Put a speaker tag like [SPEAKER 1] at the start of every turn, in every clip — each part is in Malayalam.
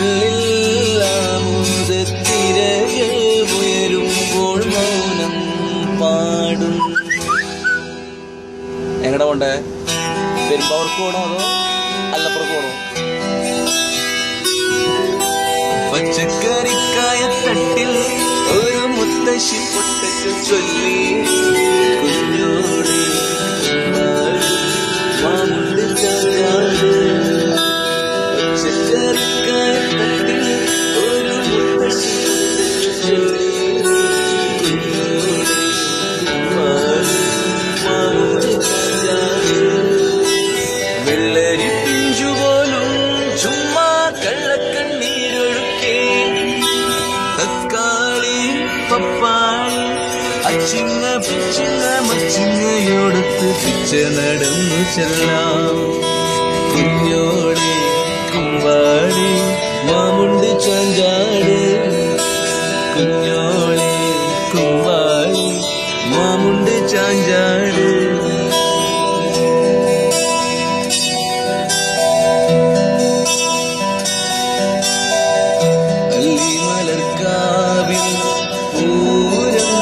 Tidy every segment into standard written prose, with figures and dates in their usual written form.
[SPEAKER 1] ഉള്ളിൽ ആമോദത്തിരകൾ ഉയരുമ്പോൾ മൗനം പാടും. എങ്ങടെ പോണ്ടേ? പെരുമ്പാവൂർക്ക് പോണോ അതോ അല്ലപ്പുറത്ത് പോണോ? പച്ചക്കറിക്കായ തട്ടിൽ ഒരു മുത്തശ്ശി പൊട്ടച്ചു ചൊല്ലി കുഞ്ഞോട് മാമുണ്ട് ചാട്. പച്ചക്കറിക്കായ തട്ടിൽ ഒരു മുത്തശ്ശി പൊട്ടച്ചു ചൊല്ലി കുഞ്ഞോട് മാമുണ്ട് ചാട്. വെള്ളരി പിഞ്ചുപോലും ചുമ്മാ കള്ളക്കണ്ണീരൊഴുക്കി തക്കാളി പപ്പാളി അച്ചിങ്ങ പിച്ചിങ്ങ മച്ചിങ്ങയോടൊത്ത് പിച്ച നടന്നു ചെല്ലാം. കുഞ്ഞോടെ കുമ്പാടി മാമുണ്ട് ചാഞ്ചാട്. കുഞ്ഞോളെ കുമ്പാടി മാമുണ്ട് ചാഞ്ചാട്. മലർക്കാവിൽ പൂരം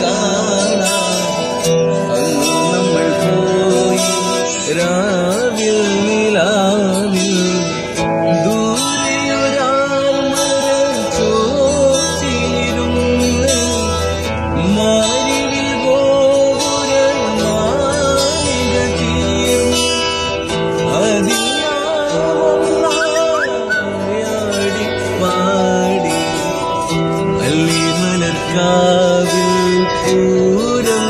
[SPEAKER 1] കാണാം അന്ന് നമ്മൾ പോയി രാവിൽ നിലാവിൽ. ദൂരെയൊരാൾ മരം ചോട്ടിലിരുന്ന് മാരിവിൽ ഗോപുര മാലിക തീർന്നു. അതിനാടി പാടി മലർക്കാവിൽ പൂരം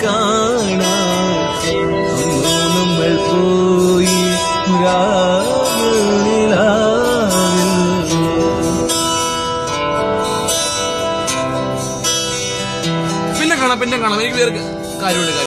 [SPEAKER 1] കാണാം അന്ന് നമ്മൾ പോയി രാവിൽ നിലാവിൽ. പിന്നെ കാണാം എനിക്ക് വേറെ കാര്യമുണ്ട്.